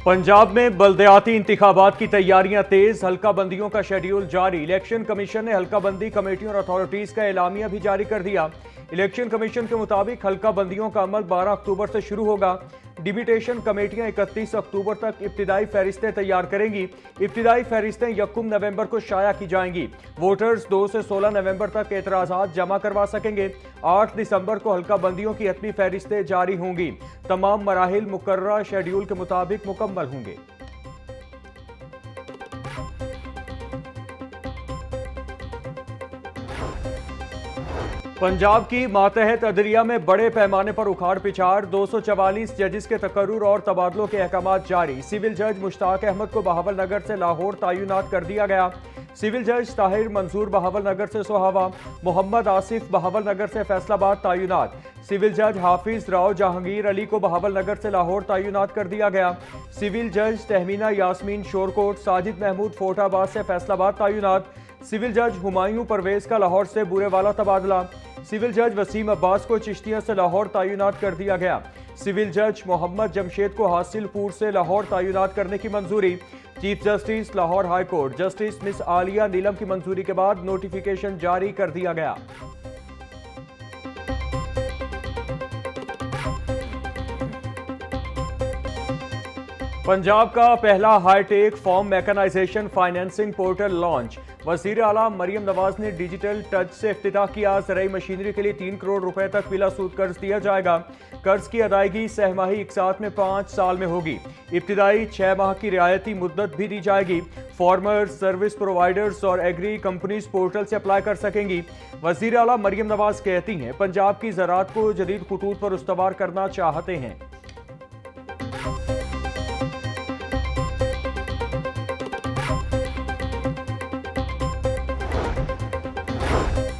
पंजाब में बल्दियाती इंतिखाबात की तैयारियां तेज, हल्का बंदियों का शेड्यूल जारी। इलेक्शन कमीशन ने हल्का बंदी कमेटियों और अथॉरिटीज का एलामिया भी जारी कर दिया। इलेक्शन कमीशन के मुताबिक हल्का बंदियों का अमल 12 अक्टूबर से शुरू होगा। डिबिटेशन कमेटियां 31 अक्टूबर तक इब्तिदाई फहरिस्तें तैयार करेंगी। इब्तिदाई फहरिस्तें 1 नवंबर को शाया की जाएंगी। वोटर्स 2 से 16 नवंबर तक एतराजात जमा करवा सकेंगे। 8 दिसंबर को हल्का बंदियों की हतमी फहरिस्तें जारी होंगी। तमाम मराहिल मुकर्ररा शेड्यूल के मुताबिक मुकम्मल होंगे। पंजाब की मातहत अदलिया में बड़े पैमाने पर उखाड़ पिछाड़, 244 जजेस के तकर्रुर और तबादलों के अहकाम जारी। सिविल जज मुश्ताक अहमद को बहावल नगर से लाहौर तैनात कर दिया गया। सिविल जज ताहिर मंसूर बहावल नगर से सोहावा, मोहम्मद आसिफ बहावल नगर से फैसलाबाद तैनात। सिविल जज हाफिज राव जहांगीर अली को बहावल नगर से लाहौर तैनात कर दिया गया। सिविल जज तहमीना यास्मीन शोरकोट, साजिद महमूद फोटाबाद से फैसलाबाद तैनात। सिविल जज हुमायूं परवेज का लाहौर से बुरेवाला तबादला। सिविल जज वसीम अब्बास को चिश्तिया से लाहौर तैनात कर दिया गया। सिविल जज मोहम्मद जमशेद को हासिलपुर से लाहौर तैनात करने की मंजूरी। Chief justice Lahore high court justice miss Aliya Neelam की मंजूरी के बाद नोटिफिकेशन जारी कर दिया गया। पंजाब का पहला hi tech farm mechanisation financing portal launch. वजीर आला मरियम नवाज ने डिजिटल टच से इफ्तिताह किया। ज़राई मशीनरी के लिए 3 करोड़ रुपए तक बिला सूद कर्ज दिया जाएगा। कर्ज की अदायगी सहमाही इकसात में 5 साल में होगी। इब्तिदाई 6 माह की रियायती मुद्दत भी दी जाएगी। फार्मर्स, सर्विस प्रोवाइडर्स और एग्री कंपनीज पोर्टल से अप्लाई कर सकेंगी। वजीर आला मरियम नवाज कहती हैं, पंजाब की ज़राअत को जदीद खुतूत पर उस्तवार करना चाहते हैं।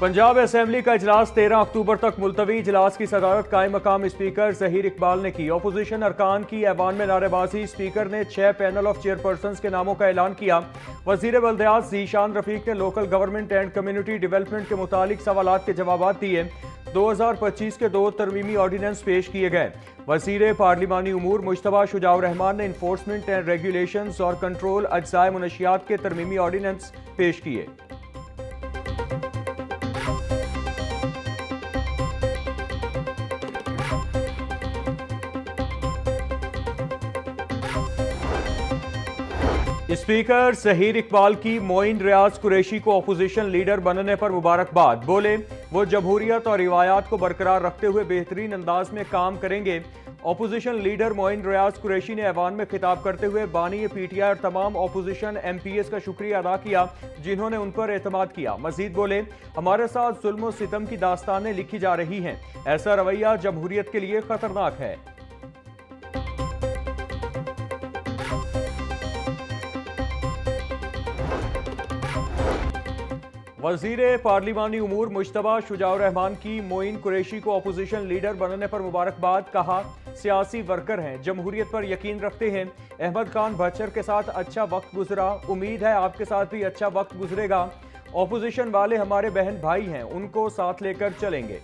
पंजाब असेंबली का इजलास 13 अक्टूबर तक मुलतवी। इजलास की सदारत कायम मकाम स्पीकर ज़हीर इकबाल ने की। अपोजिशन अरकान की ऐवान में नारेबाजी। स्पीकर ने 6 पैनल ऑफ चेयरपर्सन्स के नामों का ऐलान किया। वजीर बल्दियात ज़ीशान रफीक ने local government and community development के मुतालिक सवालात के जवाब दिए। 2025 के 2 तरमीमी ऑर्डिनेंस पेश किए गए। वजीर पार्लिमानी उमूर मुश्तबा शुजाउर रहमान ने इन्फोर्समेंट एंड रेगुलेशंस और कंट्रोल अज्जाए मुनशियात के तरमीमी ऑर्डिनेंस पेश किए। स्पीकर ज़हीर इकबाल की मोइन रियाज कुरैशी को अपोजिशन लीडर बनने पर मुबारकबाद। बोले, वो जमहूरियत और रिवायात को बरकरार रखते हुए बेहतरीन अंदाज में काम करेंगे। अपोजिशन लीडर मोइन रियाज कुरैशी ने ऐवान में खिताब करते हुए बानी पीटीआई और तमाम अपोजिशन MPs का शुक्रिया अदा किया जिन्होंने उन पर एतमाद किया। मजीद बोले, हमारे साथ जुल्म और सितम की दास्तानें लिखी जा रही हैं। ऐसा रवैया जमहूरियत के लिए खतरनाक है। वजीर पार्लिमानी उमूर मुश्तबा शुजाउर रहमान की मोइन कुरैशी को अपोजिशन लीडर बनने पर मुबारकबाद। कहा, सियासी वर्कर हैं, जमहूरियत पर यकीन रखते हैं। अहमद खान बच्चर के साथ अच्छा वक्त गुजरा, उम्मीद है आपके साथ भी अच्छा वक्त गुजरेगा। अपोजिशन वाले हमारे बहन भाई हैं, उनको साथ लेकर चलेंगे।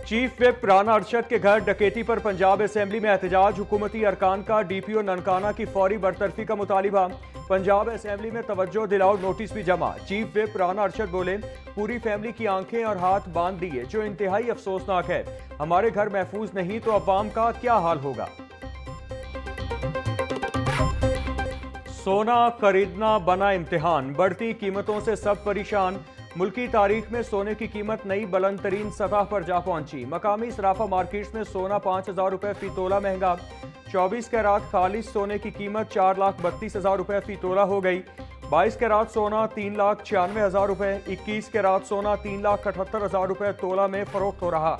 चीफ विप राना अरशद के घर डकैती पर पंजाब असेंबली में एहतजाज। हुकूमती अरकान का DPO ननकाना की फौरी बरतरफी का मुतालिबा। पंजाब असेंबली में तवज्जो दिलाओ नोटिस भी जमा। चीफ विप राना अरशद बोले, पूरी फैमिली की आंखें और हाथ बांध दिए, जो इंतहाई अफसोसनाक है। हमारे घर महफूज नहीं तो अवाम का क्या हाल होगा। सोना खरीदना बना इम्तिहान, बढ़ती कीमतों से सब परेशान। मुल्की तारीख में सोने की कीमत नई बुलंद तरीन सतह पर जा पहुंची। मकामी सराफा मार्केट्स में सोना 5,000 रुपये फी तोला महंगा। 24 कैरात खालिस सोने की कीमत 4,32,000 रुपये फी तोला हो गई। 22 कैरात सोना 3,96,000 रुपये, 21 कैरात सोना 3,78,000 रुपये तोला में फरोख्त हो रहा।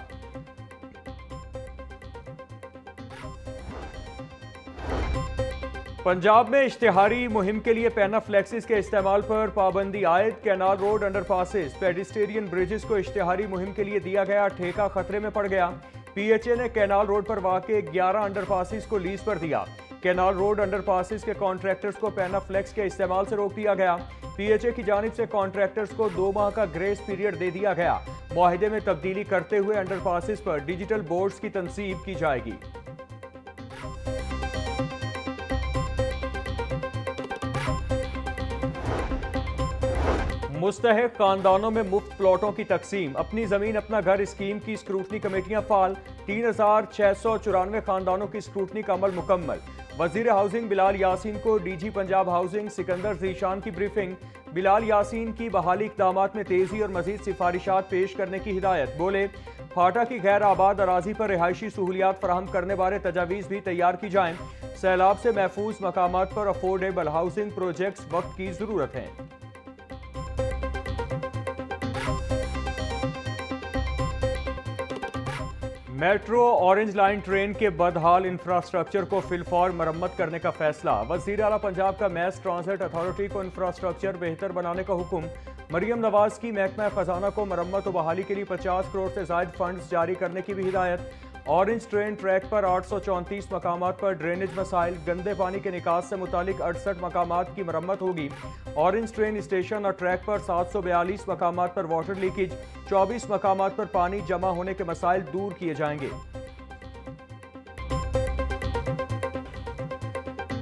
पंजाब में इश्तिहारी मुहिम के लिए पेनाफ्लेक्सिस के इस्तेमाल पर पाबंदी आयद। कैनाल रोड अंडरपासेस, पेडिस्टेरियन ब्रिजेस को इश्तिहारी मुहिम के लिए दिया गया ठेका खतरे में पड़ गया। PHA ने कैनाल रोड पर वाक़े 11 अंडरपासेस को लीज पर दिया। केनाल रोड अंडरपासेस के कॉन्ट्रैक्टर्स को पैनाफ्लेक्स के इस्तेमाल से रोक दिया गया। पीएचए की जानिब से कॉन्ट्रैक्टर्स को 2 माह का ग्रेस पीरियड दे दिया गया। मुआहिदे में तब्दीली करते हुए अंडरपासेस पर डिजिटल बोर्ड्स की तनसीब की जाएगी। मुस्तहक खानदानों में मुफ्त प्लॉटों की तकसीम। अपनी जमीन अपना घर स्कीम की स्क्रूटनी कमेटियां फाल। 3694 खानदानों की स्क्रूटनी का अमल मुकम्मल। वजीर हाउसिंग बिलाल यासीन को डीजी पंजाब हाउसिंग सिकंदर जीशान की ब्रीफिंग। बिलाल यासीन की बहाली इक़दामात में तेजी और मजीद सिफारिशात पेश करने की हिदायत। बोले, फाटा की गैर आबाद अराजी पर रिहायशी सहूलियात फराहम करने बारे तजावीज़ भी तैयार की जाएं। सैलाब से महफूज मकामात पर अफोर्डेबल हाउसिंग प्रोजेक्ट्स वक्त की जरूरत है। मेट्रो ऑरेंज लाइन ट्रेन के बदहाल इंफ्रास्ट्रक्चर को फिलफौर मरम्मत करने का फैसला। वज़ीर आला पंजाब का मैस ट्रांजिट अथॉरिटी को इंफ्रास्ट्रक्चर बेहतर बनाने का हुक्म। मरियम नवाज की महकमा खजाना को मरम्मत और बहाली के लिए 50 करोड़ से ज़ायद फंड्स जारी करने की भी हिदायत। ऑरेंज ट्रेन ट्रैक पर 834 मकामात पर ड्रेनेज मसाइल। गंदे पानी के निकास से मुतालिक 68 मकामात की मरम्मत होगी। ऑरेंज ट्रेन स्टेशन और ट्रैक पर 742 मकामात पर वाटर लीकेज। 24 मकामात पर पानी जमा होने के मसाइल दूर किए जाएंगे।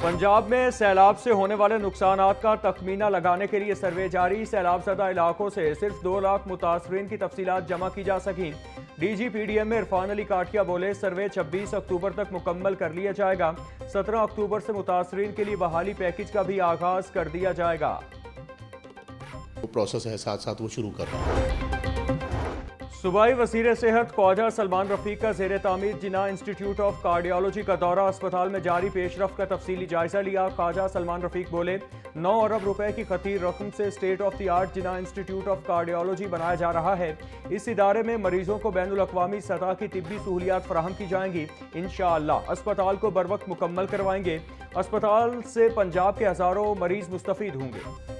पंजाब में सैलाब से होने वाले नुकसानात का तखमीना लगाने के लिए सर्वे जारी। सैलाब ज़दा इलाकों से सिर्फ 2 लाख मुतासरीन की तफसीलात जमा की जा सकी। DGPDM में इरफान अली काठिया बोले, सर्वे 26 अक्टूबर तक मुकम्मल कर लिया जाएगा। 17 अक्टूबर से मुतासरीन के लिए बहाली पैकेज का भी आगाज कर दिया जाएगा। प्रोसेस है, साथ साथ वो शुरू कर रहे हैं। सूबाई वज़ीर सेहत ख्वाजा सलमान रफीक का ज़ेर तामीर जिना इंस्टीट्यूट ऑफ कार्डियोलॉजी का दौरा। अस्पताल में जारी पेशरफ का तफसीली जायजा लिया। ख्वाजा सलमान रफीक बोले, 9 अरब रुपए की खतीर रकम से state of the art Jinnah institute of cardiology बनाया जा रहा है। इस इदारे में मरीजों को बैनुल अक़वामी सतह की तिब्बी सहूलियात फराहम की जाएंगी। इंशाअल्लाह अस्पताल को बर वक्त मुकम्मल करवाएंगे। अस्पताल से पंजाब के हज़ारों मरीज मुस्तफ़ीद होंगे।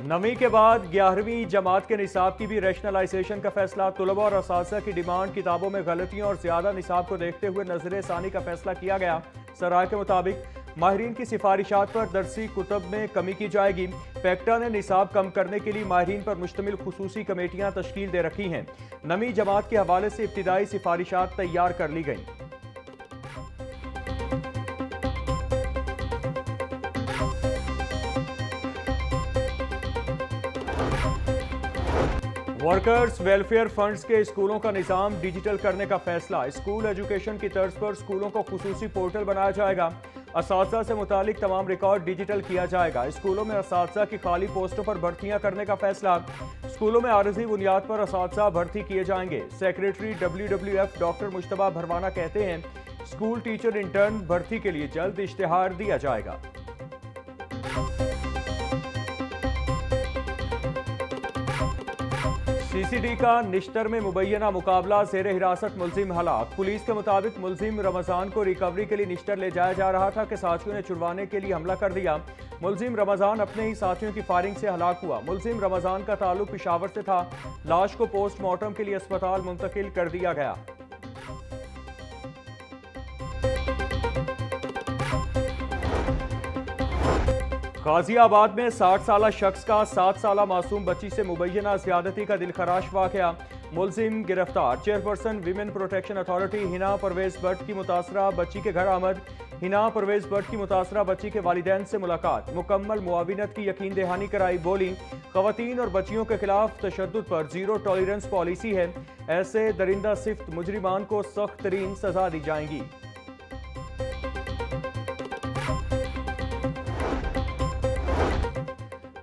नवी के बाद 11वीं जमात के निसाब की भी रैशनलाइजेशन का फैसला। तलबा और असातिज़ा की डिमांड किताबों में गलतियों और ज़्यादा निसाब को देखते हुए नजर सानी का फैसला किया गया। सराय के मुताबिक माहिरीन की सिफारिशात पर दरसी कुतब में कमी की जाएगी। पैक्टा ने निसाब कम करने के लिए माहिरीन पर मुश्तमिल खुसूसी कमेटियां तश्कील दे रखी हैं। नवी जमात के हवाले से इब्तिदाई सिफारिशात तैयार कर ली गई। वर्कर्स वेलफेयर फंड्स के स्कूलों का निज़ाम डिजिटल करने का फैसला। स्कूल एजुकेशन की तर्ज पर स्कूलों को खुसूसी पोर्टल बनाया जाएगा। असातिज़ा से मुतालिक तमाम रिकॉर्ड डिजिटल किया जाएगा। स्कूलों में असातिज़ा की खाली पोस्टों पर भर्तियां करने का फैसला। स्कूलों में आरजी बुनियाद पर असातिज़ा भर्ती किए जाएंगे। सेक्रेटरी WWF डॉक्टर मुश्तबा भरवाना कहते हैं, स्कूल टीचर इंटर्न भर्ती के लिए जल्द इश्तिहार दिया जाएगा। CCD का निश्तर में मुबैना मुकाबला, ज़ेर हिरासत मुलजिम हलाक। पुलिस के मुताबिक मुलजिम रमजान को रिकवरी के लिए निश्तर ले जाया जा रहा था कि साथियों ने छुड़वाने के लिए हमला कर दिया। मुलजिम रमजान अपने ही साथियों की फायरिंग से हलाक हुआ। मुलजिम रमजान का ताल्लुक पेशावर से था। लाश को पोस्टमार्टम के लिए अस्पताल मुंतकिल कर दिया गया। गाजियाबाद में 60 साला शख्स का 7 साला मासूम बच्ची से मुबैना ज़्यादती का दिलखराश वाक़या। मुलजिम गिरफ्तार। Chairperson women protection authority Hina Pervez Bhatt की मुतासरा बच्ची के घर आमद। हिना परवेज भट्ट की मुतासरा बच्ची के वालिदैन से मुलाकात। मुकम्मल मुआविनत की यकीन दहानी कराई। बोली, ख़वातीन और बच्चियों के खिलाफ तशद्दुद पर ज़ीरो टॉलरेंस पॉलिसी है। ऐसे दरिंदा सिफ्त मुजरिमान को सख्त तरीन सजा दी जाएंगी।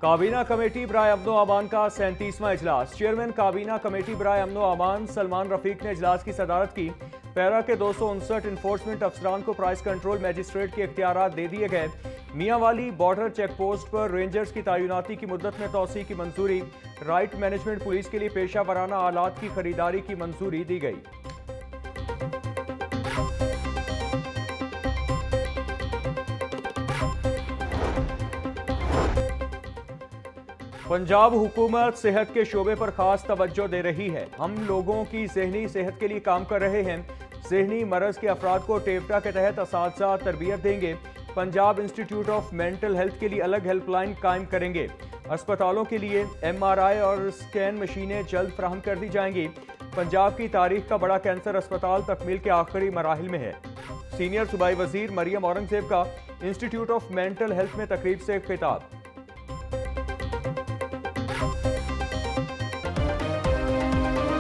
काबीना कमेटी बराए अमनो अमान का 37वां इजलास। चेयरमैन काबीना कमेटी बराए अमनो अमान सलमान रफीक ने इजलास की सदारत की। पैरा के 259 इन्फोर्समेंट अफसरान को प्राइस कंट्रोल मजिस्ट्रेट के इख्तियारात दे दिए गए। मियांवाली बॉर्डर चेक पोस्ट पर रेंजर्स की तैनाती की मुद्दत में तौसी की मंजूरी। राइट मैनेजमेंट पुलिस के लिए पेशा वराना आलात की खरीदारी की मंजूरी दी गई। पंजाब हुकूमत सेहत के शोबे पर खास तवज्जो दे रही है। हम लोगों की ज़हनी सेहत के लिए काम कर रहे हैं। ज़हनी मरज़ के अफराद को टेवटा के तहत असातिज़ा तरबियत देंगे। Punjab institute of mental health के लिए अलग हेल्पलाइन कायम करेंगे। अस्पतालों के लिए MRI और स्कैन मशीनें जल्द फराहम कर दी जाएंगी। पंजाब की तारीख का बड़ा कैंसर अस्पताल तकमील के आखिरी मराहिल में है। सीनियर सूबाई वजीर मरियम औरंगजेब का इंस्टीट्यूट ऑफ मेंटल हेल्थ में तकरीब से खिताब।